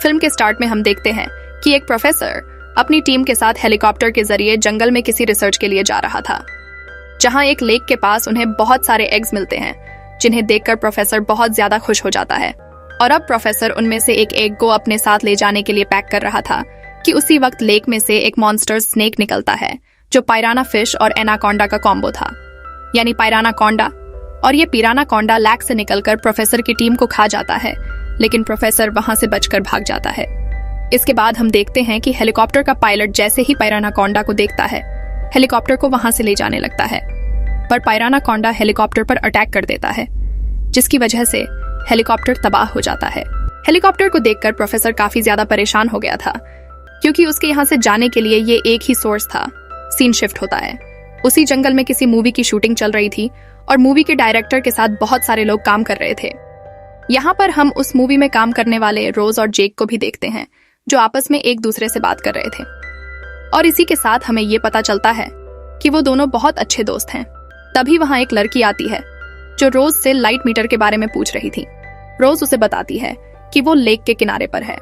Film के start में हम देखते हैं कि एक प्रोफेसर अपनी टीम के साथ हेलीकॉप्टर के जरिए जंगल में किसी रिसर्च के लिए जा रहा था, जहां एक लेक के पास उन्हें बहुत सारे एग्स मिलते हैं, जिन्हें देखकर प्रोफेसर बहुत ज्यादा खुश हो जाता है। और अब प्रोफेसर उनमें से एक एग को अपने साथ ले जाने के लिए पैक कर रहा था कि उसी वक्त लेक में से एक मॉन्स्टर स्नेक निकलता है, जो पायराना फिश और एनाकोंडा का कॉम्बो था, यानी पायरानाकोंडा। और ये पिरानाकोंडा लैक से निकलकर प्रोफेसर की टीम को खा जाता है, लेकिन प्रोफेसर वहां से बचकर भाग जाता है। इसके बाद हम देखते हैं कि हेलीकॉप्टर का पायलट जैसे ही पायरानाकोंडा को देखता है, हेलीकॉप्टर को वहां से ले जाने लगता है, पर पायरानाकोंडा हेलीकॉप्टर पर अटैक कर देता है, जिसकी वजह से हेलीकॉप्टर तबाह हो जाता है। हेलीकॉप्टर को देखकर प्रोफेसर काफी ज्यादा परेशान हो गया था, क्योंकि उसके यहाँ से जाने के लिए ये एक ही सोर्स था। सीन शिफ्ट होता है। उसी जंगल में किसी मूवी की शूटिंग चल रही थी और मूवी के डायरेक्टर के साथ बहुत सारे लोग काम कर रहे थे। यहाँ पर हम उस मूवी में काम करने वाले रोज और जेक को भी देखते हैं, जो आपस में एक दूसरे से बात कर रहे थे। और इसी के साथ हमें ये पता चलता है कि वो दोनों बहुत अच्छे दोस्त हैं। तभी वहां एक लड़की आती है, जो रोज से लाइट मीटर के बारे में पूछ रही थी। रोज उसे बताती है कि वो लेक के किनारे पर है।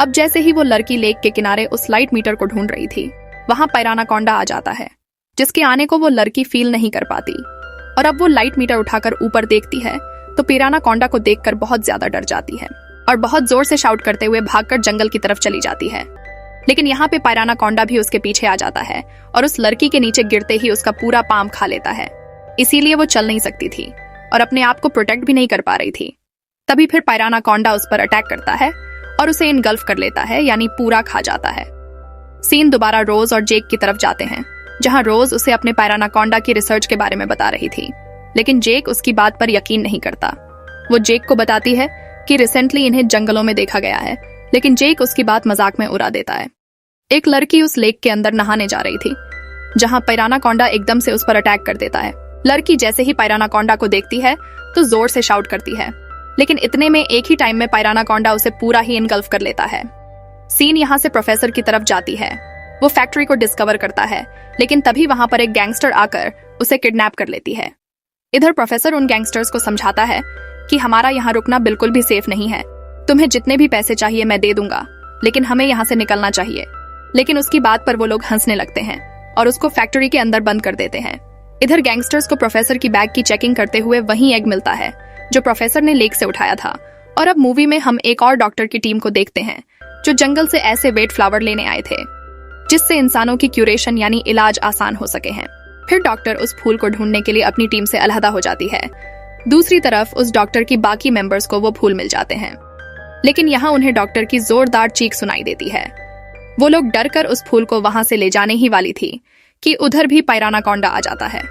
अब जैसे ही वो लड़की लेक के किनारे उस लाइट मीटर को ढूंढ रही थी, वहां पायरानाकोंडा आ जाता है, जिसके आने को वो लड़की फील नहीं कर पाती। और अब वो लाइट मीटर उठाकर ऊपर देखती है तो पिरानाकोंडा को देखकर बहुत ज्यादा डर जाती है और बहुत जोर से शाउट करते हुए भागकर जंगल की तरफ चली जाती है। लेकिन यहाँ पे पायरानाकोंडा भी उसके पीछे आ जाता है और उस लड़की के नीचे गिरते ही उसका पूरा पाम खा लेता है। इसीलिए वो चल नहीं सकती थी और अपने आप को प्रोटेक्ट भी नहीं कर पा रही थी। तभी फिर पायरानाकोंडा उस पर अटैक करता है और उसे इनगल्फ कर लेता है, यानी पूरा खा जाता है। सीन दोबारा रोज और जेक की तरफ जाते हैं, जहां रोज उसे अपने पायरानाकोंडा की रिसर्च के बारे में बता रही थी, लेकिन जेक उसकी बात पर यकीन नहीं करता। वो जेक को बताती है कि रिसेंटली इन्हें जंगलों में देखा गया है, लेकिन जेक उसकी बात मजाक में उड़ा देता है। एक लड़की उस लेक के अंदर नहाने जा रही थी, जहां पायरानाकोंडा एकदम से उस पर अटैक कर देता है। लड़की जैसे ही पायरानाकोंडा को देखती है तो जोर से शाउट करती है, लेकिन इतने में एक ही टाइम में पायरानाकोंडा उसे पूरा ही इनगल्फ कर लेता है। सीन यहाँ से प्रोफेसर की तरफ जाती है। वो फैक्ट्री को डिस्कवर करता है, लेकिन तभी वहां पर एक गैंगस्टर आकर उसे किडनैप कर लेती है। इधर प्रोफेसर उन गैंगस्टर्स को समझाता है कि हमारा यहाँ रुकना बिल्कुल भी सेफ नहीं है। तुम्हें जितने भी पैसे चाहिए मैं दे दूंगा, लेकिन हमें यहाँ से निकलना चाहिए। लेकिन उसकी बात पर वो लोग हंसने लगते हैं और उसको फैक्ट्री के अंदर बंद कर देते हैं। इधर गैंगस्टर्स को प्रोफेसर की बैग की चेकिंग करते हुए वही एग मिलता है, जो प्रोफेसर ने लेक से उठाया था। और अब मूवी में हम एक और डॉक्टर की टीम को देखते हैं, जो जंगल से ऐसे वेट फ्लावर लेने आए थे, जिससे इंसानों की क्यूरेशन यानी इलाज आसान हो सके हैं। फिर डॉक्टर उस फूल को ढूंढने के लिए अपनी टीम से अलहदा हो जाती है। दूसरी तरफ उस डॉक्टर की बाकी मेंबर्स को वो फूल मिल जाते हैं, लेकिन यहाँ उन्हें डॉक्टर की जोरदार चीख सुनाई देती है। वो लोग डरकर उस फूल को वहां से ले जाने ही वाली थी कि उधर भी पायरानाकोंडा आ जाता है।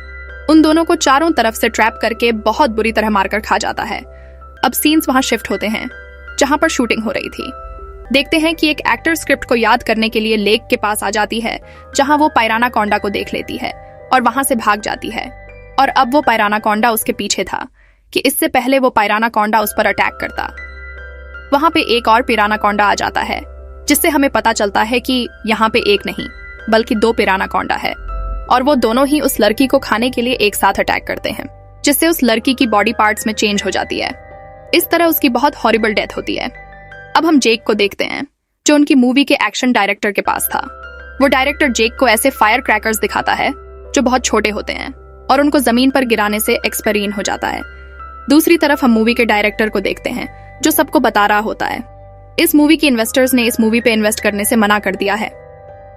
उन दोनों को चारों तरफ से ट्रैप करके बहुत बुरी तरह मारकर खा जाता है। अब सीन्स वहां शिफ्ट होते हैं, जहां पर शूटिंग हो रही थी। देखते हैं कि एक एक्टर स्क्रिप्ट को याद करने के लिए लेक के पास आ जाती है, जहां वो पायरानाकोंडा को देख लेती है और वहां से भाग जाती है। और अब वो पायरानाकोंडा उसके पीछे था कि इससे पहले वो पायरानाकोंडा उस पर अटैक करता। वहां पे एक और पिरानाकोंडा आ जाता है, जिससे हमें पता चलता है कि यहाँ पे एक नहीं बल्कि 2 पिरानाकोंडा है, और वो दोनों ही उस लड़की को खाने के लिए एक साथ अटैक करते हैं, जिससे उस लड़की की बॉडी पार्ट्स में चेंज हो जाती है। इस तरह उसकी बहुत हॉरिबल डेथ होती है। अब हम जेक को देखते हैं, जो उनकी मूवी के एक्शन डायरेक्टर के पास था। वो डायरेक्टर जेक को ऐसे फायर क्रैकर्स दिखाता है जो बहुत छोटे होते हैं और उनको जमीन पर गिराने से एक्सपेरिन हो जाता है। दूसरी तरफ हम मूवी के डायरेक्टर को देखते हैं, जो सबको बता रहा होता है। इस मूवी के इन्वेस्टर्स ने इस मूवी पे इन्वेस्ट करने से मना कर दिया है,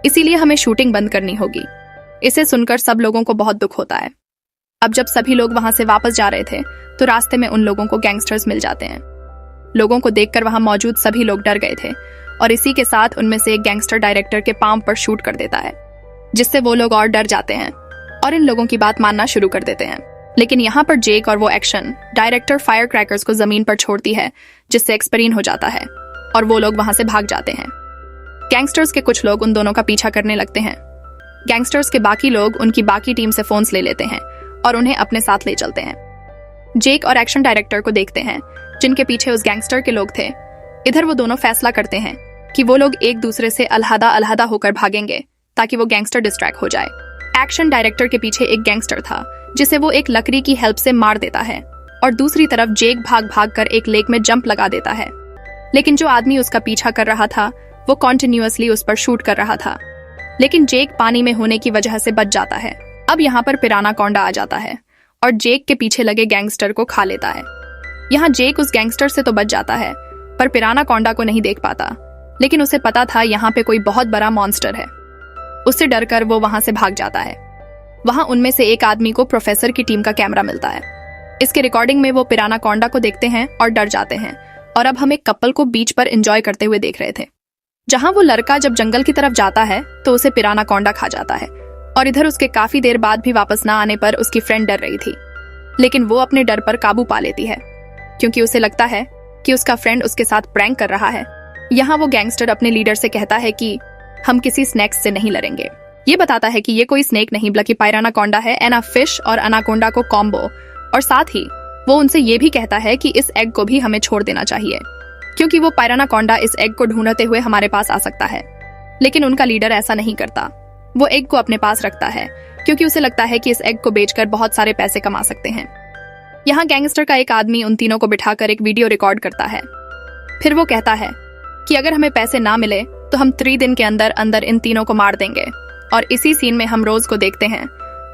इसीलिए हमें शूटिंग बंद करनी होगी। इसे सुनकर सब लोगों को बहुत दुख होता है। अब जब सभी लोग वहां से वापस जा रहे थे तो रास्ते में उन लोगों को गैंगस्टर्स मिल जाते हैं। लोगों को देखकर वहां मौजूद सभी लोग डर गए थे और इसी के साथ उनमें से एक गैंगस्टर डायरेक्टर के पाम पर शूट कर देता है, जिससे वो लोग और डर जाते हैं और इन लोगों की बात मानना शुरू कर देते हैं। लेकिन यहाँ पर जेक और वो एक्शन डायरेक्टर फायर क्रैकर्स को जमीन पर छोड़ती है, जिससे एक्सपेरिन हो जाता है और वो लोग वहां से भाग जाते हैं। गैंगस्टर्स के कुछ लोग उन दोनों का पीछा करने लगते हैं। गैंगस्टर्स के बाकी लोग उनकी बाकी टीम से फोन्स ले लेते हैं और उन्हें अपने साथ ले चलते हैं। जेक और एक्शन डायरेक्टर को देखते हैं, जिनके पीछे उस गैंगस्टर के लोग थे। इधर वो दोनों फैसला करते हैं कि वो लोग एक दूसरे से अलहदा होकर भागेंगे ताकि वो गैंगस्टर डिस्ट्रैक्ट हो जाए। एक्शन डायरेक्टर के पीछे एक गैंगस्टर था, जिसे वो एक लकड़ी की हेल्प से मार देता है, और दूसरी तरफ जेक भाग कर एक लेक में जंप लगा देता है। लेकिन जो आदमी उसका पीछा कर रहा था वो कॉन्टिन्यूअसली उस पर शूट कर रहा था। लेकिन जेक पानी में होने की वजह से बच जाता है। अब यहाँ पर पिरानाकोंडा आ जाता है और जेक के पीछे लगे गैंगस्टर को खा लेता है। यहाँ जेक उस गैंगस्टर से तो बच जाता है पर पिरानाकोंडा को नहीं देख पाता, लेकिन उसे पता था यहाँ पे कोई बहुत बड़ा मॉन्स्टर है। उससे डरकर वो वहां से भाग जाता है। वहां उनमें से एक आदमी को प्रोफेसर की टीम का कैमरा मिलता है। इसके रिकॉर्डिंग में वो पिरानाकोंडा को देखते हैं और डर जाते हैं। और अब हम एक कपल को बीच पर एंजॉय करते हुए देख रहे थे, जहां वो लड़का जब जंगल की तरफ जाता है तो उसे पिरानाकोंडा खा जाता है। और इधर उसके काफी देर बाद भी वापस ना आने पर उसकी फ्रेंड डर रही थी, लेकिन वो अपने डर पर काबू पा लेती है क्योंकि उसे लगता है कि उसका फ्रेंड उसके साथ प्रैंक कर रहा है। यहाँ वो गैंगस्टर अपने लीडर से कहता है कि हम किसी स्नेक से नहीं लड़ेंगे। ये बताता है कि ये कोई स्नेक नहीं बल्कि पिरानाकोंडा है, एना फिश और अनाकोंडा को कॉम्बो। और साथ ही वो उनसे ये भी कहता है कि इस एग को भी हमें छोड़ देना चाहिए क्योंकि वो पिरानाकोंडा इस एग को ढूंढते हुए हमारे पास आ सकता है। लेकिन उनका लीडर ऐसा नहीं करता। वो एग को अपने पास रखता है क्योंकि उसे लगता है कि इस एग को बेचकर बहुत सारे पैसे कमा सकते हैं। यहाँ गैंगस्टर का एक आदमी उन तीनों को बिठाकर एक वीडियो रिकॉर्ड करता है। फिर वो कहता है कि अगर हमें पैसे ना मिले तो हम 3 दिन के अंदर अंदर इन तीनों को मार देंगे। और इसी सीन में हम रोज को देखते हैं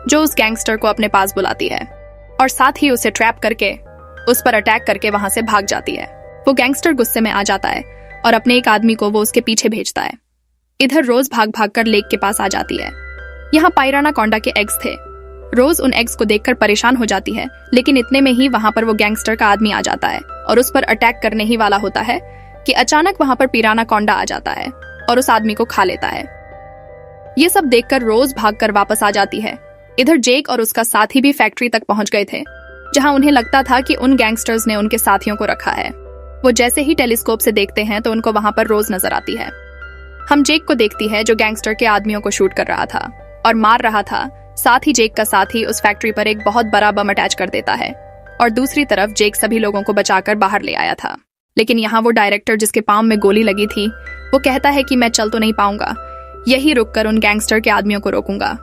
जो उस गैंगस्टर को अपने पास बुलाती है और साथ ही उसे ट्रैप करके उस पर अटैक करके वहां से भाग जाती है। वो गैंगस्टर गुस्से में आ जाता है और अपने एक आदमी को वो उसके पीछे भेजता है। इधर रोज भाग भाग कर लेक के पास आ जाती है। यहाँ पिरानाकोंडा के एग्स थे। रोज उन एग्स को देखकर परेशान हो जाती है, लेकिन इतने में ही वहां पर वो गैंगस्टर का आदमी आ जाता है और उस पर अटैक करने ही वाला होता है कि अचानक वहां पर पिरानाकोंडा आ जाता है और उस आदमी को खा लेता है। ये सब देखकर रोज भागकर वापस आ जाती है। इधर जेक और उसका साथी भी फैक्ट्री तक पहुंच गए थे, जहां उन्हें लगता था कि उन गैंगस्टर्स ने उनके साथियों को रखा है। वो जैसे ही टेलीस्कोप से देखते हैं तो उनको वहां पर रोज नजर आती है। हम जेक को देखती है जो गैंगस्टर के आदमियों को शूट कर रहा था और मार रहा था। साथ ही जेक का साथी उस फैक्ट्री पर एक बहुत बड़ा बम अटैच कर देता है और दूसरी तरफ जेक सभी लोगों को बचाकर बाहर ले आया था। लेकिन यहाँ वो डायरेक्टर जिसके पांव में गोली लगी थी वो कहता है कि मैं चल तो नहीं पाऊंगा, यही रुककर उन गैंगस्टर के आदमियों को रोकूंगा।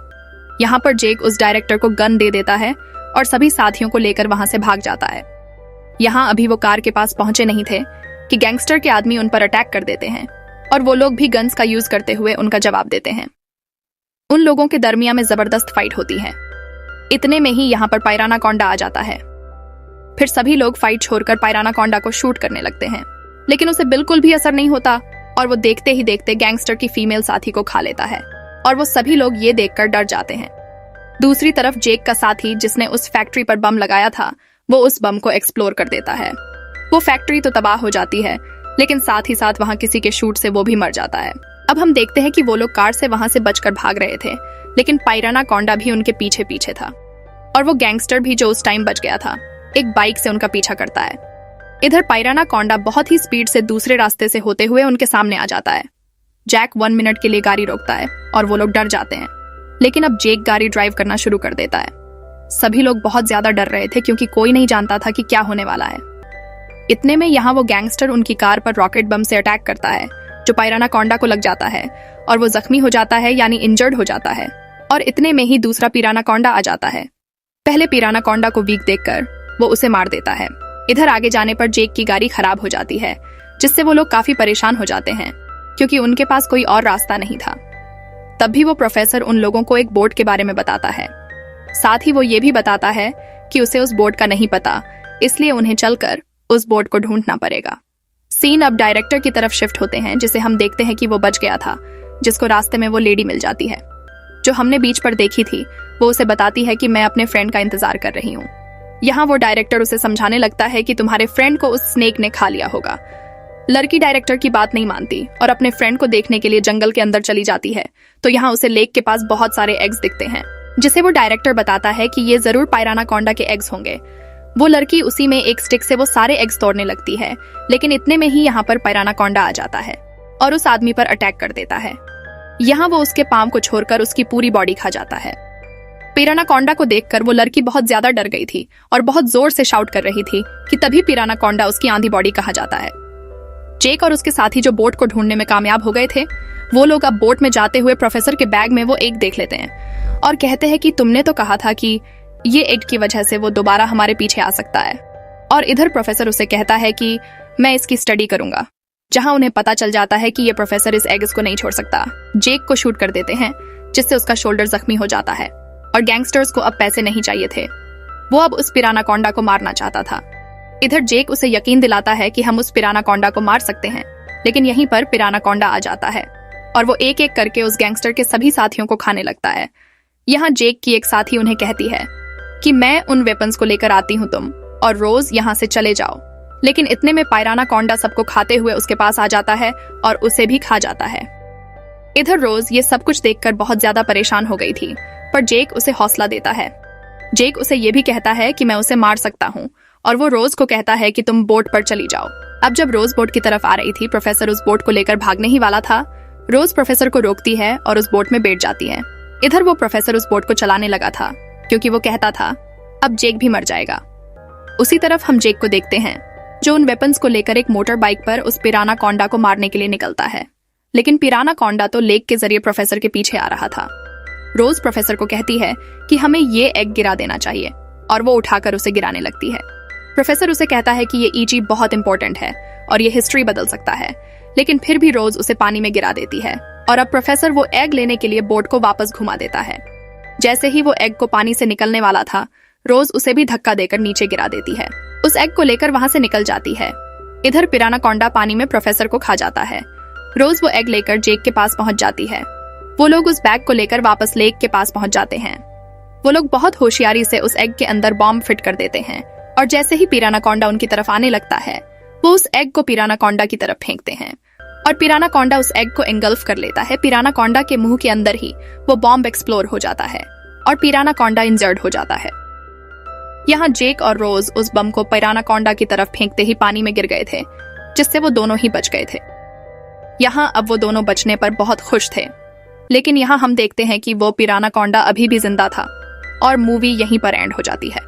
यहाँ पर जेक उस डायरेक्टर को गन दे देता है और सभी साथियों को लेकर वहां से भाग जाता है। यहाँ अभी वो कार के पास पहुंचे नहीं थे कि गैंगस्टर के आदमी उन पर अटैक कर देते हैं और वो लोग भी गन्स का यूज करते हुए उनका जवाब देते हैं। उन लोगों के दरमियान में जबरदस्त फाइट होती है। इतने में ही यहाँ पर पिरानाकोंडा आ जाता है। फिर सभी लोग फाइट छोड़कर पिरानाकोंडा को शूट करने लगते हैं, लेकिन उसे बिल्कुल भी असर नहीं होता और वो देखते ही देखते गैंगस्टर की फीमेल साथी को खा लेता है और वो सभी लोग ये देखकर डर जाते हैं। दूसरी तरफ जेक का साथी जिसने उस फैक्ट्री पर बम लगाया था वो उस बम को एक्सप्लोर कर देता है। वो फैक्ट्री तो तबाह हो जाती है, लेकिन साथ ही साथ वहां किसी के शूट से वो भी मर जाता है। अब हम देखते हैं कि वो लोग कार से वहां से बचकर भाग रहे थे, लेकिन पिरानाकोंडा भी उनके पीछे पीछे था और वो गैंगस्टर भी जो उस टाइम बच गया था एक बाइक से उनका पीछा करता है। इधर पिरानाकोंडा बहुत ही स्पीड से दूसरे रास्ते से होते हुए उनके सामने आ जाता है। जैक 1 मिनट के लिए गाड़ी रोकता है और वो लोग डर जाते हैं, लेकिन अब जेक गाड़ी ड्राइव करना शुरू कर देता है। सभी लोग बहुत ज्यादा डर रहे थे क्योंकि कोई नहीं जानता था कि क्या होने वाला है। इतने में यहाँ वो गैंगस्टर उनकी कार पर रॉकेट बम से अटैक करता है जो पिरानाकोंडा को लग जाता है और वो जख्मी हो जाता है, यानी इंजर्ड हो जाता है। और इतने में ही दूसरा पिरानाकोंडा आ जाता है। पहले पिरानाकोंडा को वीक देखकर वो उसे मार देता है। इधर आगे जाने पर जेक की गाड़ी खराब हो जाती है, जिससे वो लोग काफी परेशान हो जाते हैं क्योंकि उनके पास कोई और रास्ता नहीं था। तब भी वो प्रोफेसर उन लोगों को एक बोट के बारे में बताता है। साथ ही वो ये भी बताता है कि उसे उस बोट का नहीं पता, इसलिए उन्हें चलकर उस बोट को ढूंढना पड़ेगा। सीन अब डायरेक्टर की तरफ शिफ्ट होते हैं, जिसे हम देखते हैं कि वो बच गया था, जिसको रास्ते में वो लेडी मिल जाती है जो हमने बीच पर देखी थी। वो उसे बताती है कि मैं अपने फ्रेंड का इंतजार कर रही हूँ। यहाँ वो डायरेक्टर उसे समझाने लगता है कि तुम्हारे फ्रेंड को उस स्नेक ने खा लिया होगा। लड़की डायरेक्टर की बात नहीं मानती और अपने फ्रेंड को देखने के लिए जंगल के अंदर चली जाती है। तो यहाँ उसे लेक के पास बहुत सारे एग्स दिखते हैं, जिसे वो डायरेक्टर बताता है कि ये जरूर पिरानाकोंडा के एग्स होंगे। वो लड़की उसी में एक स्टिक से वो सारे एग्स तोड़ने लगती है, लेकिन इतने में ही यहाँ पर पिरानाकोंडा आ जाता है और उस आदमी पर अटैक कर देता है। यहाँ वो उसके पांव को छोड़कर उसकी पूरी बॉडी खा जाता है। पिरानाकोंडा को देखकर वो लड़की बहुत ज्यादा डर गई थी और बहुत जोर से शाउट कर रही थी कि तभी पिरानाकोंडा उसकी आधी बॉडी कहा जाता है। जेक और उसके साथी जो बोट को ढूंढने में कामयाब हो गए थे, वो लोग अब बोट में जाते हुए प्रोफेसर के बैग में वो एग देख लेते हैं और कहते हैं कि तुमने तो कहा था कि ये एग की वजह से वो दोबारा हमारे पीछे आ सकता है। और इधर प्रोफेसर उसे कहता है कि मैं इसकी स्टडी करूंगा जहां उन्हें पता चल जाता है कि ये प्रोफेसर इस एग्स को नहीं छोड़ सकता। जेक को शूट कर देते हैं, जिससे उसका शोल्डर जख्मी हो जाता है। और गैंगस्टर्स को अब पैसे नहीं चाहिए थे, वो अब उस पिरानाकोंडा को मारना चाहता था। इधर जेक उसे यकीन दिलाता है कि हम उस पिरानाकोंडा को मार सकते हैं, लेकिन यहीं पर पिरानाकोंडा आ जाता है और वो एक एक करके उस गैंगस्टर के सभी साथियों को खाने लगता है। यहाँ जेक की एक साथी उन्हें कहती है कि मैं उन वेपन्स को लेकर आती हूँ तुम, और रोज यहाँ से चले जाओ। लेकिन इतने में पिरानाकोंडा सबको खाते हुए उसके पास आ जाता है और उसे भी खा जाता है। इधर रोज ये सब कुछ देखकर बहुत ज्यादा परेशान हो गई थी, पर जेक उसे हौसला देता है। जेक उसे ये भी कहता है कि मैं उसे मार सकता हूँ, और वो रोज को कहता है कि तुम बोट पर चली जाओ। अब जब रोज बोट की तरफ आ रही थी, प्रोफेसर उस बोट को लेकर भागने ही वाला था। रोज प्रोफेसर को रोकती है और उस बोट में बैठ जाती है। इधर वो प्रोफेसर उस बोट को चलाने लगा था, क्योंकि वो कहता था अब जेक भी मर जाएगा। उसी तरफ हम जेक को देखते हैं, जो उन वेपन्स को लेकर एक मोटर बाइक पर उस पिरानाकोंडा को मारने के लिए निकलता है। लेकिन पिरानाकोंडा तो लेक के जरिए प्रोफेसर के पीछे आ रहा था। रोज प्रोफेसर को कहती है कि हमें ये एग गिरा देना चाहिए, और वो उठाकर उसे गिराने लगती है। प्रोफेसर उसे कहता है कि ये ईजी बहुत इंपॉर्टेंट है और ये हिस्ट्री बदल सकता है, लेकिन फिर भी रोज उसे पानी में गिरा देती है। और अब प्रोफेसर वो एग लेने के लिए बोट को वापस घुमा देता है। जैसे ही वो एग को पानी से निकलने वाला था, रोज उसे भी धक्का देकर नीचे गिरा देती है। उस एग को लेकर वहां से निकल जाती है। इधर पिरानाकोंडा पानी में प्रोफेसर को खा जाता है। रोज वो एग लेकर जेक के पास पहुंच जाती है। वो लोग उस बैग को लेकर वापस लेक के पास पहुंच जाते हैं। वो लोग बहुत होशियारी से उस एग के अंदर बॉम्ब फिट कर देते हैं, और जैसे ही पिरानाकोंडा उनकी तरफ आने लगता है, वो उस एग को पिरानाकोंडा की तरफ फेंकते हैं, और पिरानाकोंडा उस एग को एंगल्फ कर लेता है। पिरानाकोंडा के मुंह के अंदर ही वो बॉम्ब एक्सप्लोर हो जाता है और पिरानाकोंडा इंजर्ड हो जाता है। यहाँ जेक और रोज उस बम को पिरानाकोंडा की तरफ फेंकते ही पानी में गिर गए थे, जिससे वो दोनों ही बच गए थे। यहाँ अब वो दोनों बचने पर बहुत खुश थे, लेकिन यहाँ हम देखते हैं कि वो पिरानाकोंडा अभी भी जिंदा था, और मूवी यहीं पर एंड हो जाती है।